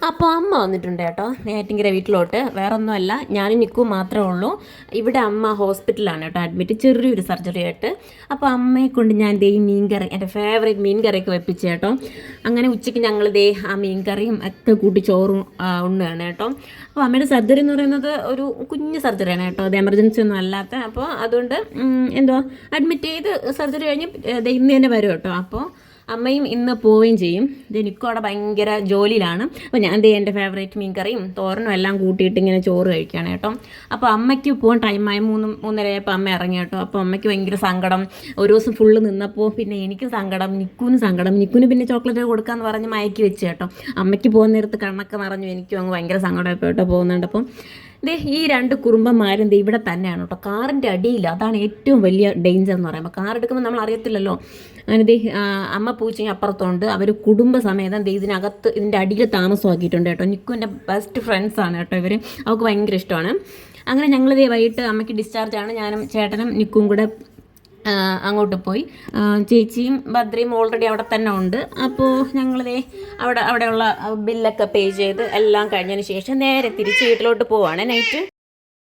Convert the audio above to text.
അപ്പോൾ അമ്മ വന്നിട്ടുണ്ട് കേട്ടോ നെയ്യാറ്റിൻകര വീട്ടിലോട്ട്. വേറെ ഒന്നുമല്ല, ഞാനും നിൽക്കും മാത്രമേ ഉള്ളൂ. ഇവിടെ അമ്മ ഹോസ്പിറ്റലാണ് കേട്ടോ അഡ്മിറ്റ്, ചെറിയൊരു സർജറി ആയിട്ട്. അപ്പോൾ അമ്മയെ കൊണ്ട് ഞാൻ ദേ മീൻകറി, എൻ്റെ ഫേവറേറ്റ് മീൻകറിയൊക്കെ വെപ്പിച്ച് കേട്ടോ. അങ്ങനെ ഉച്ചയ്ക്ക് ഞങ്ങൾ ദേ ആ മീൻകറിയും ഒക്കെ കൂട്ടി ചോറും ഉണ്ണുകയാണ് കേട്ടോ. അപ്പോൾ അമ്മയുടെ സർജറി എന്ന് പറയുന്നത് ഒരു കുഞ്ഞ് സർജറിയാണ് കേട്ടോ, അത് എമർജൻസി ഒന്നും അല്ലാത്ത. അപ്പോൾ അതുകൊണ്ട് എന്തോ അഡ്മിറ്റ് ചെയ്ത് സർജറി കഴിഞ്ഞ് ഇന്ന് തന്നെ വരും കേട്ടോ. അപ്പോൾ അമ്മയും ഇന്ന് പോവുകയും ചെയ്യും. ഇത് എനിക്കും അവിടെ ഭയങ്കര ജോലിയിലാണ്. അപ്പോൾ ഞാൻ എൻ്റെ ഫേവറേറ്റ് മീൻകറിയും തോരനും എല്ലാം കൂട്ടിയിട്ട് ഇങ്ങനെ ചോറ് കഴിക്കുകയാണ് കേട്ടോ. അപ്പോൾ അമ്മയ്ക്ക് പോകാൻ ടൈമായി, 3:30 അമ്മ ഇറങ്ങി കേട്ടോ. അപ്പോൾ അമ്മയ്ക്ക് ഭയങ്കര സങ്കടം. ഒരു ദിവസം ഫുള്ള് നിന്നപ്പോൾ പിന്നെ എനിക്കും സങ്കടം, നിക്കുവിന് സങ്കടം. നിക്കുവിന് പിന്നെ ചോക്ലേറ്റ് കൊടുക്കാമെന്ന് പറഞ്ഞ് മയക്കി വെച്ച് കേട്ടോ. അമ്മയ്ക്ക് പോകുന്ന നേരത്ത് കണ്ണൊക്കെ നിറഞ്ഞു, എനിക്കും അങ്ങ് ഭയങ്കര സങ്കടമായിപ്പോൾ കേട്ടോ പോകുന്നുണ്ട്. അപ്പം ഈ രണ്ട് കുറുമ്പന്മാരും ഇവിടെ തന്നെയാണ് കേട്ടോ, കാറിൻ്റെ അടിയിൽ. അതാണ് ഏറ്റവും വലിയ ഡേഞ്ചർ എന്ന് പറയുമ്പോൾ. കാർ എടുക്കുമ്പോൾ നമ്മൾ അറിയത്തില്ലല്ലോ. അങ്ങനെ അമ്മ പൂച്ചയും അപ്പുറത്തുണ്ട്. അവർ കുടുംബസമേതം ഇതിനകത്ത് ഇതിൻ്റെ അടിയിൽ താമസമാക്കിയിട്ടുണ്ട് കേട്ടോ. നിക്കുവിൻ്റെ ബെസ്റ്റ് ഫ്രണ്ട്സാണ് കേട്ടോ ഇവർ. അവൾക്ക് ഭയങ്കര ഇഷ്ടമാണ്. അങ്ങനെ ഞങ്ങൾ വൈകിട്ട് അമ്മയ്ക്ക് ഡിസ്ചാർജാണ്. ഞാനും ചേട്ടനും നിക്കും കൂടെ അങ്ങോട്ട് പോയി. ചേച്ചിയും ഭദ്രയും ഓൾറെഡി അവിടെ തന്നെ ഉണ്ട്. അപ്പോൾ ഞങ്ങളിതേ അവിടെയുള്ള ബില്ലൊക്കെ പേ ചെയ്ത് എല്ലാം കഴിഞ്ഞതിന് ശേഷം നേരെ തിരിച്ച് വീട്ടിലോട്ട് പോവാണ് നൈറ്റ്.